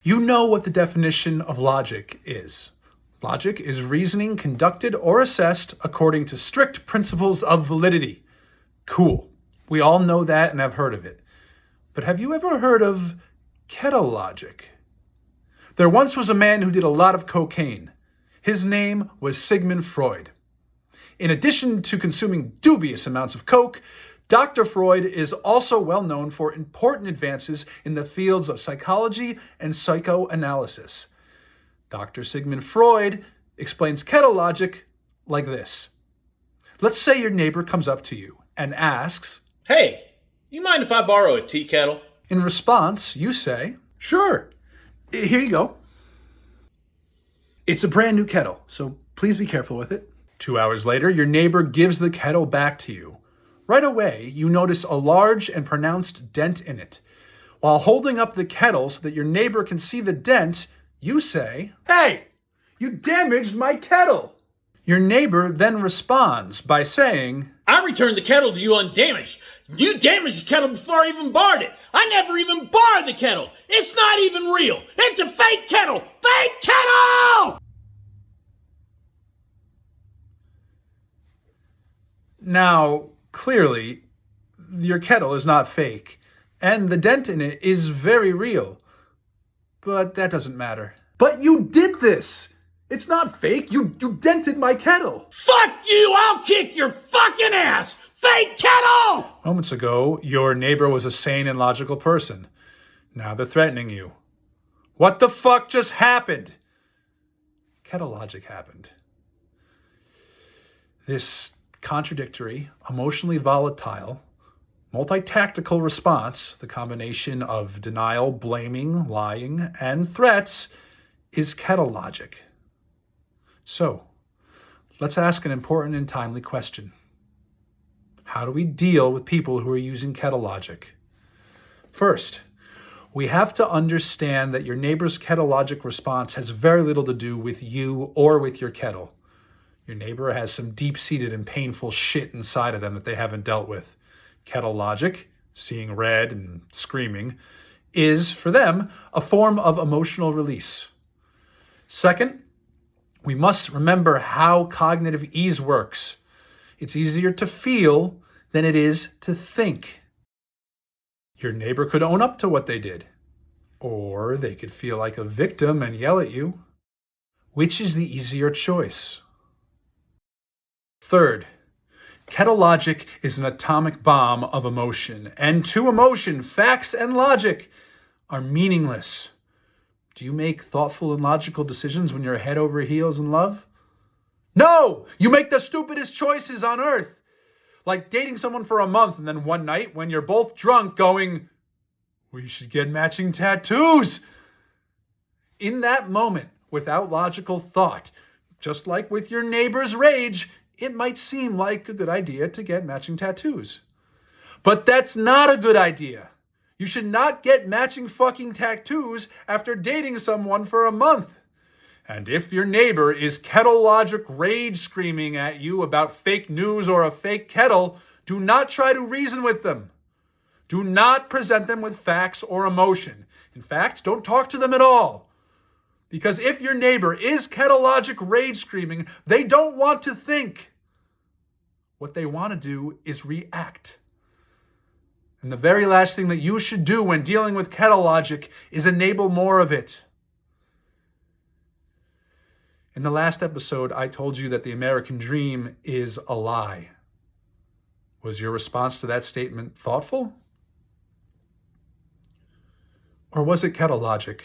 You know what the definition of logic is. Logic is reasoning conducted or assessed according to strict principles of validity. Cool. We all know that and have heard of it. But have you ever heard of Kettle Logic? There once was a man who did a lot of cocaine. His name was Sigmund Freud. In addition to consuming dubious amounts of coke, Dr. Freud is also well known for important advances in the fields of psychology and psychoanalysis. Dr. Sigmund Freud explains Kettle Logic like this. Let's say your neighbor comes up to you and asks, "Hey, you mind if I borrow a tea kettle?" In response, you say, "Sure, here you go. It's a brand new kettle, so please be careful with it." 2 hours later, your neighbor gives the kettle back to you. Right away, you notice a large and pronounced dent in it. While holding up the kettle so that your neighbor can see the dent, you say, "Hey, you damaged my kettle." Your neighbor then responds by saying, "I returned the kettle to you undamaged. You damaged the kettle before I even borrowed it. I never even borrowed the kettle. It's not even real. It's a fake kettle. Fake kettle!" Now, clearly, your kettle is not fake, and the dent in it is very real. But that doesn't matter. But you did this! It's not fake. You dented my kettle. Fuck you! I'll kick your fucking ass! Fake kettle! Moments ago, your neighbor was a sane and logical person. Now they're threatening you. What the fuck just happened? Kettle Logic happened. This contradictory, emotionally volatile, multi-tactical response, the combination of denial, blaming, lying, and threats, is Kettle Logic. So, let's ask an important and timely question. How do we deal with people who are using Kettle Logic? First, we have to understand that your neighbor's Kettle Logic response has very little to do with you or with your kettle. Your neighbor has some deep-seated and painful shit inside of them that they haven't dealt with. Kettle Logic, seeing red and screaming, is, for them, a form of emotional release. Second, we must remember how cognitive ease works. It's easier to feel than it is to think. Your neighbor could own up to what they did, or they could feel like a victim and yell at you. Which is the easier choice? Third, Kettle Logic is an atomic bomb of emotion, and to emotion, facts and logic are meaningless. Do you make thoughtful and logical decisions when you're head over heels in love? No! You make the stupidest choices on earth! Like dating someone for a month and then one night when you're both drunk going, "We should get matching tattoos!" In that moment, without logical thought, just like with your neighbor's rage, it might seem like a good idea to get matching tattoos. But that's not a good idea. You should not get matching fucking tattoos after dating someone for a month. And if your neighbor is Kettle Logic rage screaming at you about fake news or a fake kettle, do not try to reason with them. Do not present them with facts or emotion. In fact, don't talk to them at all. Because if your neighbor is Kettle Logic rage screaming, they don't want to think. What they want to do is react. And the very last thing that you should do when dealing with Kettle Logic is enable more of it. In the last episode, I told you that the American dream is a lie. Was your response to that statement thoughtful? Or was it Kettle Logic?